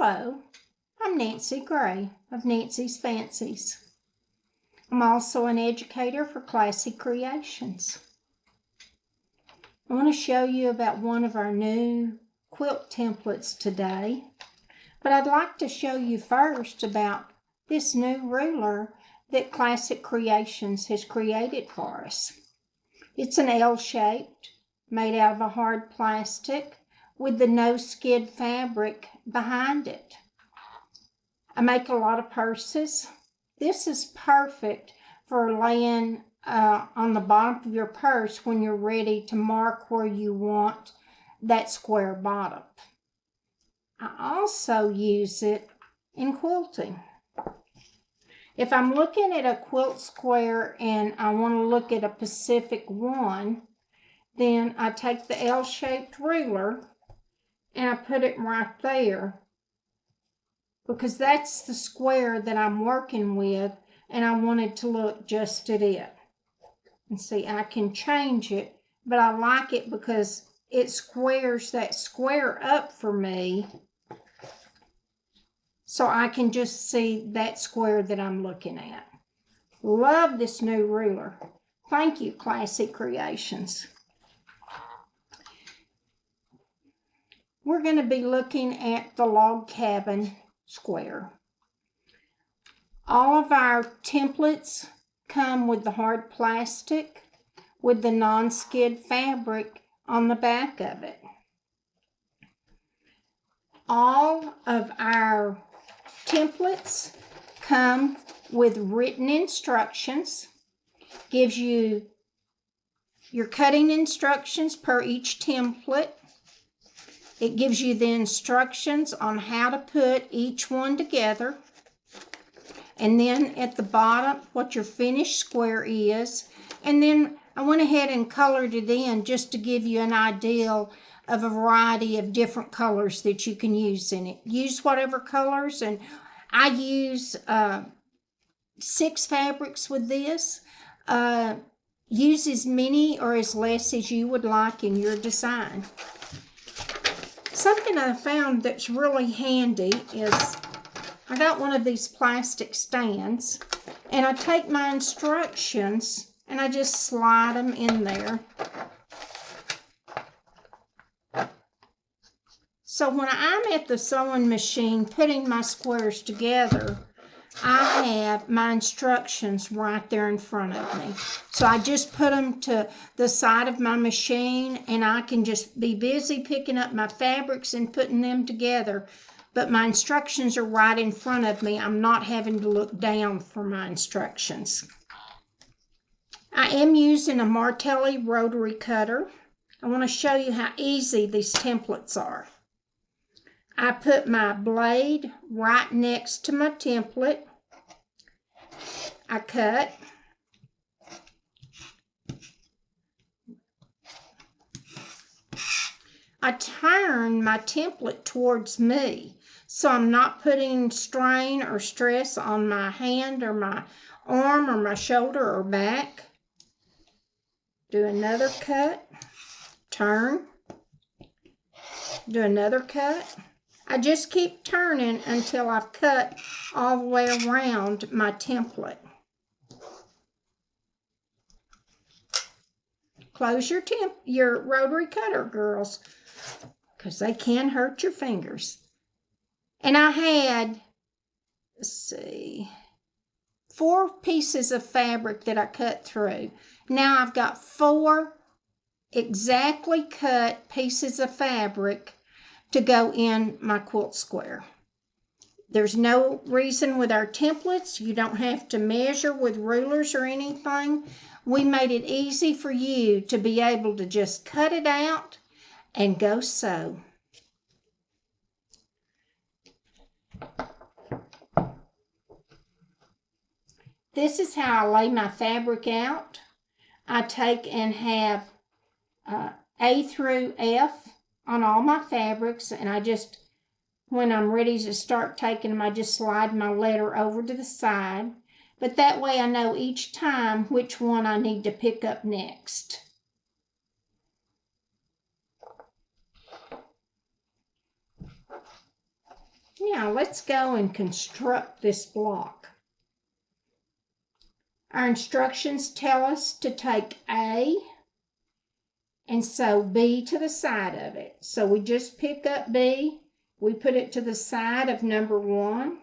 Hello, I'm Nancy Gray of Nancy's Fancies. I'm also an educator for Classi Creations. I want to show you about one of our new quilt templates today, but I'd like to show you first about this new ruler that Classi Creations has created for us. It's an L-shaped, made out of a hard plastic with the no-skid fabric behind it. I make a lot of purses. This is perfect for laying on the bottom of your purse when you're ready to mark where you want that square bottom. I also use it in quilting. If I'm looking at a quilt square and I want to look at a specific one, then I take the L-shaped ruler and I put it right there, because that's the square that I'm working with and I want it to look just at it. And see, I can change it, but I like it because it squares that square up for me so I can just see that square that I'm looking at. Love this new ruler. Thank you, Classi Creations. We're going to be looking at the log cabin square. All of our templates come with the hard plastic with the non-skid fabric on the back of it. All of our templates come with written instructions. Gives you your cutting instructions per each template. It gives you the instructions on how to put each one together. And then at the bottom, what your finished square is. And then I went ahead and colored it in just to give you an idea of a variety of different colors that you can use in it. Use whatever colors, and I use 6 fabrics with this. Use as many or as less as you would like in your design. Something I found that's really handy is I got one of these plastic stands, and I take my instructions and I just slide them in there. So when I'm at the sewing machine putting my squares together, I have my instructions right there in front of me. So I just put them to the side of my machine and I can just be busy picking up my fabrics and putting them together. But my instructions are right in front of me. I'm not having to look down for my instructions. I am using a Martelli Rotary Cutter. I want to show you how easy these templates are. I put my blade right next to my template. I cut. I turn my template towards me, so I'm not putting strain or stress on my hand or my arm or my shoulder or back. Do another cut. Turn. Do another cut. I just keep turning until I've cut all the way around my template. Close your rotary cutter, girls, because they can hurt your fingers. And I had, let's see, 4 pieces of fabric that I cut through. Now I've got 4 exactly cut pieces of fabric to go in my quilt square. There's no reason with our templates. You don't have to measure with rulers or anything. We made it easy for you to be able to just cut it out and go sew. This is how I lay my fabric out. I take and have A through F on all my fabrics, and I just, when I'm ready to start taking them, I just slide my letter over to the side. But that way I know each time which one I need to pick up next. now let's go and construct this block. Our instructions tell us to take A and sew B to the side of it. So we just pick up B, we put it to the side of number 1,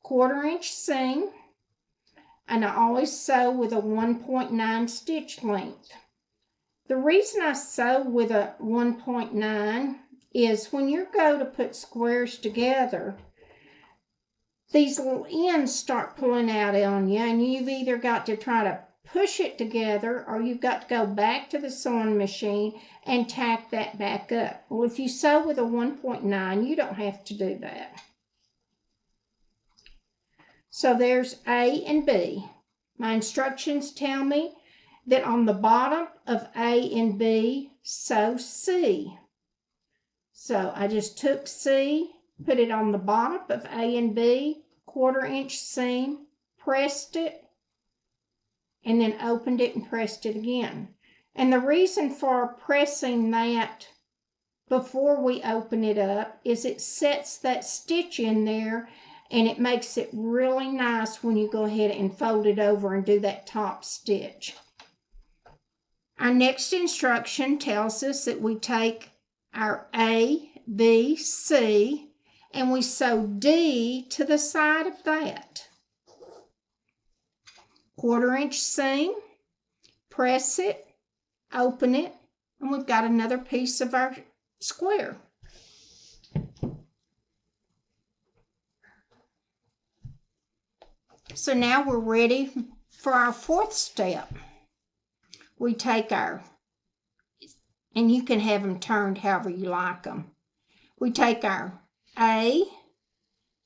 1/4 inch seam, and I always sew with a 1.9 stitch length. The reason I sew with a 1.9 is when you go to put squares together, these little ends start pulling out on you, and you've either got to try to push it together or you've got to go back to the sewing machine and tack that back up. Well, if you sew with a 1.9, you don't have to do that. So there's A and B. My instructions tell me that on the bottom of A and B, sew C. So I just took C, put it on the bottom of A and B, 1/4 inch seam, pressed it, and then opened it and pressed it again. And the reason for pressing that before we open it up is it sets that stitch in there, and it makes it really nice when you go ahead and fold it over and do that top stitch. Our next instruction tells us that we take our A, B, C, and we sew D to the side of that. 1/4 inch seam, press it, open it, and we've got another piece of our square. So now we're ready for our 4th step. We take our, and you can have them turned however you like them. We take our A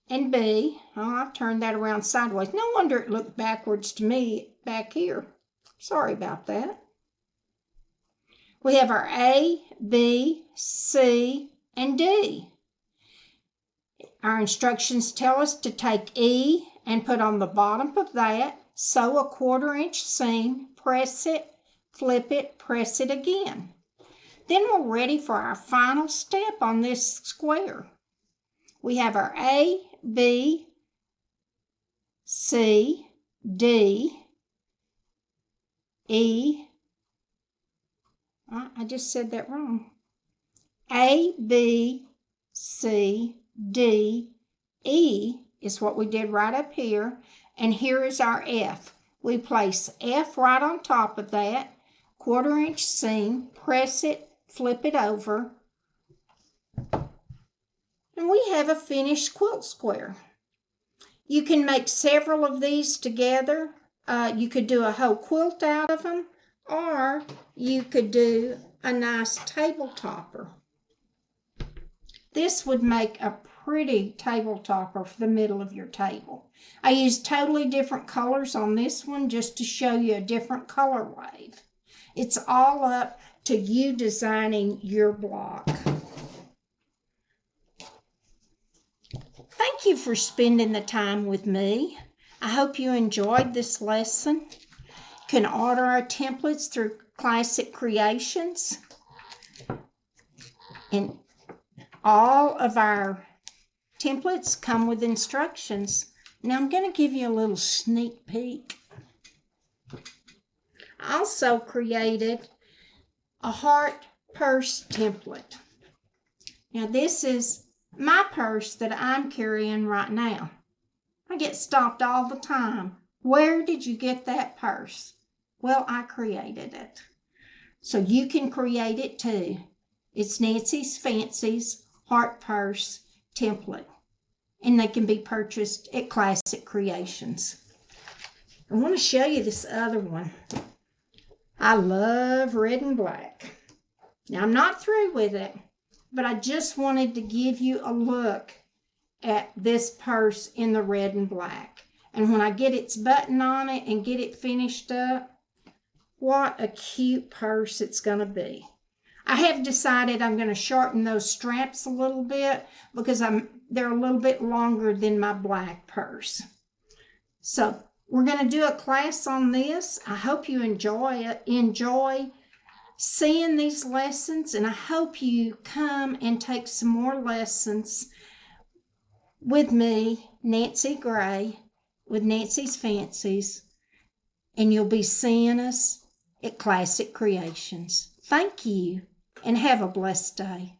and B. Oh, I've turned that around sideways. No wonder it looked backwards to me back here. Sorry about that. We have our A, B, C, and D. Our instructions tell us to take E and put on the bottom of that, sew a 1/4 inch seam, press it, flip it, press it again. Then we're ready for our final step on this square. We have our A, B, C, D, E. I just said that wrong. A, B, C, D, E is what we did right up here. And here is our F. We place F right on top of that, 1/4 inch seam, press it, flip it over, and we have a finished quilt square. You can make several of these together. You could do a whole quilt out of them, or you could do a nice table topper. This would make a pretty table topper for the middle of your table. I used totally different colors on this one just to show you a different color wave. It's all up to you designing your block. Thank you for spending the time with me. I hope you enjoyed this lesson. You can order our templates through Classic Creations. And all of our templates come with instructions. Now I'm going to give you a little sneak peek. I also created a heart purse template. Now this is my purse that I'm carrying right now. I get stopped all the time. Where did you get that purse? Well, I created it. So you can create it too. It's Nancy's Fancy's Heart Purse template. And they can be purchased at Classic Creations. I want to show you this other one. I love red and black. Now I'm not through with it, but I just wanted to give you a look at this purse in the red and black. And when I get its button on it and get it finished up, what a cute purse it's going to be. I have decided I'm going to shorten those straps a little bit because they're a little bit longer than my black purse. So we're going to do a class on this. I hope you enjoy seeing these lessons, and I hope you come and take some more lessons with me, Nancy Gray, with Nancy's Fancies, and you'll be seeing us at Classic Creations. Thank you, and have a blessed day.